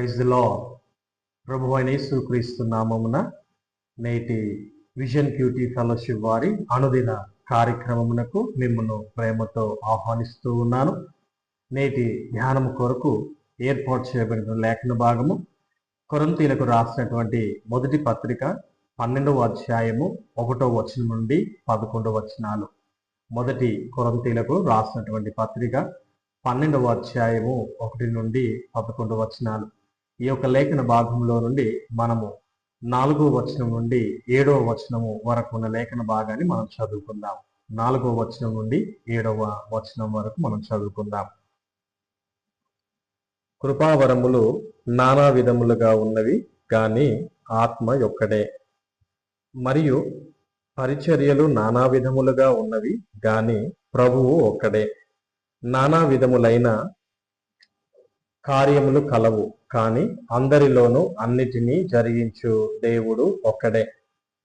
Praise the lord. ప్రభువైన యేసుక్రీస్తు నామమున నేటి విజన్ క్యూటీ ఫెలోషిప్ వారి అనుదిన కార్యక్రమమునకు మిమ్మల్ని ప్రేమతో ఆహ్వానిస్తూ ఉన్నాను. నేటి ధ్యానము కొరకు ఏర్పాటు చేయబడిన లేఖన భాగము కొరింథీయులకు రాసినటువంటి మొదటి పత్రిక 12వ అధ్యాయము 1వ వచనం నుండి 11వ వచనాలు. మొదటి కొరింథీయులకు రాసినటువంటి పత్రిక 12వ అధ్యాయము 1 నుండి 11 వచనాలు. ఈ యొక్క లేఖన భాగంలో నుండి మనము 4వ వచనం నుండి 7వ వచనము వరకు ఉన్న లేఖన భాగాన్ని మనం చదువుకుందాం. 4వ వచనం నుండి 7వ వచనం వరకు మనం చదువుకుందాం. కృపావరములు నానా విధములుగా ఉన్నవి కానీ ఆత్మ ఒక్కడే, మరియు పరిచర్యలు నానా విధములుగా ఉన్నవి గాని ప్రభువు ఒక్కడే. నానా విధములైన కార్యములు కలవు కానీ అందరిలోనూ అన్నిటినీ జరిగించు దేవుడు ఒక్కడే.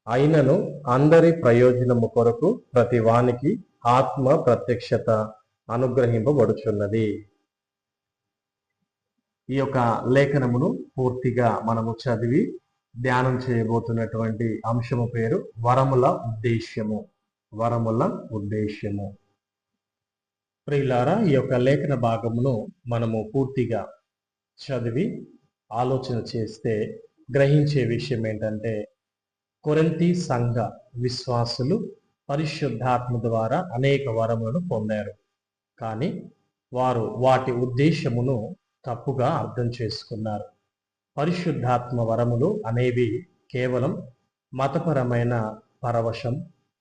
అయినను అందరి ప్రయోజనము కొరకు ప్రతి వానికి ఆత్మ ప్రత్యక్షత అనుగ్రహింపబడుచున్నది. ఈ యొక్క లేఖనమును పూర్తిగా మనము చదివి ధ్యానం చేయబోతున్నటువంటి అంశము పేరు వరముల ఉద్దేశ్యము. వరముల ఉద్దేశ్యము. ప్రియులారా, ఈ యొక్క లేఖన భాగమును మనము పూర్తిగా చదివి ఆలోచన చేస్తే గ్రహించే విషయం ఏంటంటే, కొరింథీ సంఘ విశ్వాసులు పరిశుద్ధాత్మ ద్వారా అనేక వరములను పొందారు. కానీ వారు వాటి ఉద్దేశమును తప్పుగా అర్థం చేసుకున్నారు. పరిశుద్ధాత్మ వరములు అనేవి కేవలం మతపరమైన పరవశం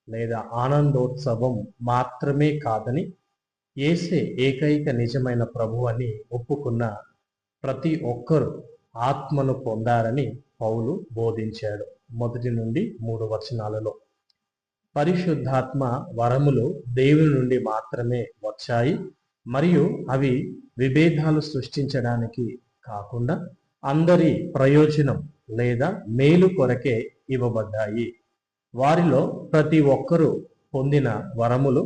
లేదా ఆనందోత్సవం మాత్రమే కాదని, యేసే ఏకైక నిజమైన ప్రభు అని ఒప్పుకున్న ప్రతి ఒక్కరూ ఆత్మను పొందారని పౌలు బోధించాడు. 1 నుండి 3 వచనాలలో పరిశుద్ధాత్మ వరములు దేవుని నుండి మాత్రమే వచ్చాయి మరియు అవి విభేదాలు సృష్టించడానికి కాకుండా అందరి ప్రయోజనం లేదా మేలు కొరకే ఇవ్వబడ్డాయి. వారిలో ప్రతి ఒక్కరూ పొందిన వరములు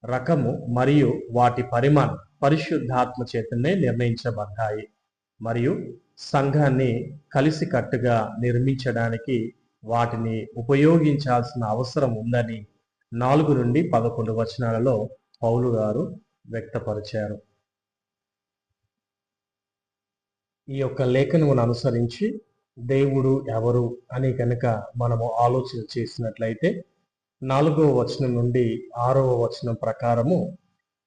రకము మరియు వాటి పరిమాణం పరిశుద్ధాత్మ చేతనే నిర్ణయించబడ్డాయి మరియు సంఘాన్ని కలిసికట్టుగా నిర్మించడానికి వాటిని ఉపయోగించాల్సిన అవసరం ఉందని 4 నుండి 11 వచనాలలో పౌలు గారు వ్యక్తపరిచారు. ఈ యొక్క లేఖనమును అనుసరించి దేవుడు ఎవరు అని కనుక మనము ఆలోచన చేసినట్లయితే 4వ వచనం నుండి 6వ వచనం ప్రకారము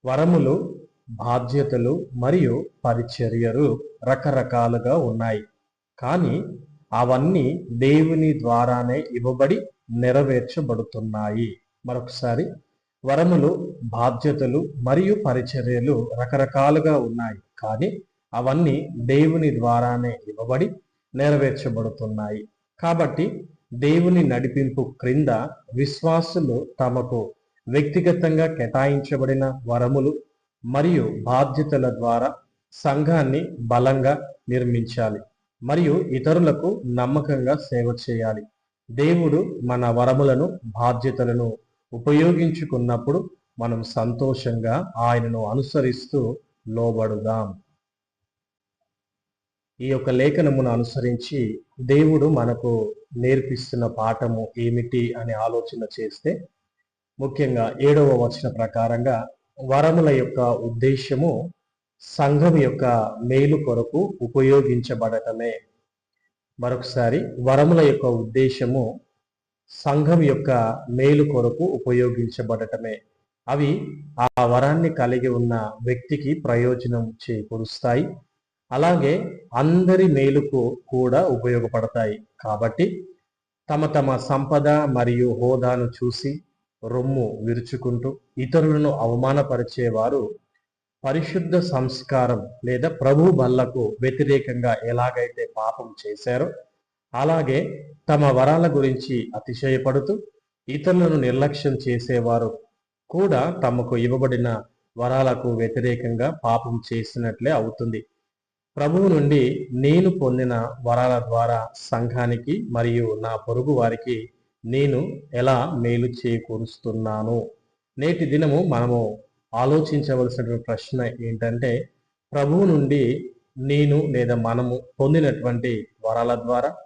వరములు, బాధ్యతలు మరియు పరిచర్యలు రకరకాలుగా ఉన్నాయి. కానీ అవన్నీ దేవుని ద్వారానే ఇవ్వబడి నెరవేర్చబడుతున్నాయి. మరొకసారి, వరములు, బాధ్యతలు మరియు పరిచర్యలు రకరకాలుగా ఉన్నాయి కానీ అవన్నీ దేవుని ద్వారానే ఇవ్వబడి నెరవేర్చబడుతున్నాయి. కాబట్టి దేవుని నడిపింపు క్రింద విశ్వాసులు తమకు వ్యక్తిగతంగా కేటాయించబడిన వరములు మరియు బాధ్యతల ద్వారా సంఘాన్ని బలంగా నిర్మించాలి మరియు ఇతరులకు నమ్మకంగా సేవ చేయాలి. దేవుడు మన వరములను, బాధ్యతలను ఉపయోగించుకున్నప్పుడు మనం సంతోషంగా ఆయనను అనుసరిస్తూ లోబడుదాం. ఈ యొక్క లేఖనమును అనుసరించి దేవుడు మనకు నేర్పిస్తున్న పాఠము ఏమిటి అని ఆలోచన చేస్తే, ముఖ్యంగా 7వ వచన ప్రకారంగా వరముల యొక్క ఉద్దేశము సంఘం యొక్క మేలు కొరకు ఉపయోగించబడటమే. మరొకసారి, వరముల యొక్క ఉద్దేశము సంఘం యొక్క మేలు కొరకు ఉపయోగించబడటమే. అవి ఆ వరాన్ని కలిగి ఉన్న వ్యక్తికి ప్రయోజనం చేకూరుస్తాయి, అలాగే అందరి మేలుకు కూడా ఉపయోగపడతాయి. కాబట్టి తమ తమ సంపద మరియు హోదాను చూసి రొమ్ము విరుచుకుంటూ ఇతరులను అవమానపరిచేవారు పరిశుద్ధ సంస్కారం లేదా ప్రభు బల్లకు వ్యతిరేకంగా ఎలాగైతే పాపం చేశారో, అలాగే తమ వరాల గురించి అతిశయపడుతూ ఇతరులను నిర్లక్ష్యం చేసేవారు కూడా తమకు ఇవ్వబడిన వరాలకు వ్యతిరేకంగా పాపం చేసినట్లే అవుతుంది. ప్రభువు నుండి నేను పొందిన వరాల ద్వారా సంఘానికి మరియు నా పొరుగు వారికి నేను ఎలా మేలు చేకూరుస్తున్నాను? నేటి దినము మనము ఆలోచించవలసిన ప్రశ్న ఏంటంటే, ప్రభువు నుండి నేను లేదా మనము పొందినటువంటి వరాల ద్వారా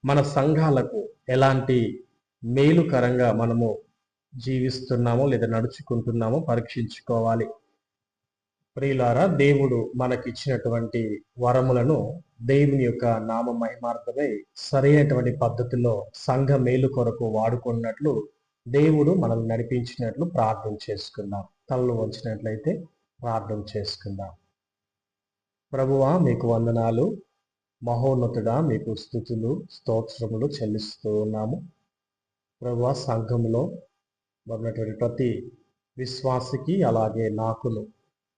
మన సంఘాలకు ఎలాంటి మేలుకరంగా మనము జీవిస్తున్నామో లేదా నడుచుకుంటున్నామో పరీక్షించుకోవాలి. ప్రియులారా, దేవుడు మనకిచ్చినటువంటి వరములను దేవుని యొక్క నామ మహిమార్థమై సరైనటువంటి పద్ధతిలో సంఘ మేలు కొరకు వాడుకున్నట్లు దేవుడు మనల్ని నడిపించినట్లు ప్రార్థన చేసుకుందాం. తలలు వంచినట్లయితే ప్రార్థన చేసుకుందాం. ప్రభువా, మీకు వందనాలు. మహోన్నతుడా, మీకు స్తుతులు స్తోత్రములు చెల్లిస్తూ ఉన్నాము. ప్రభువా, సంఘంలో ఉన్నటువంటి ప్రతి విశ్వాసికి అలాగే నాకును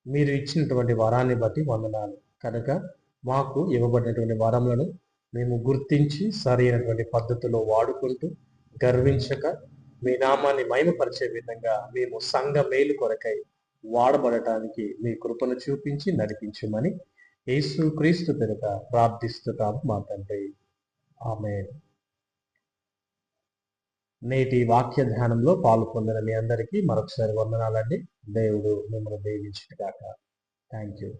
మీరు ఇచ్చినటువంటి వరాన్ని బట్టి వందనాలు. కనుక మాకు ఇవ్వబడినటువంటి వరములను మేము గుర్తించి సరైనటువంటి పద్ధతిలో వాడుకుంటూ గర్వించక మీ నామాన్ని మహిమపరిచే విధంగా మేము సంఘ మేలు కొరకై వాడబడటానికి మీ కృపను చూపించి నడిపించమని యేసు క్రీస్తు పేరిట ప్రార్థిస్తున్నాము మా తండ్రి. ఆమేన్. నేటి వాక్య ధ్యానంలో పాల్గొందిన మీ అందరికీ మరొకసారి వందనాలండి. దేవుడు మిమ్మల్ని దీవించుగాక. Thank you.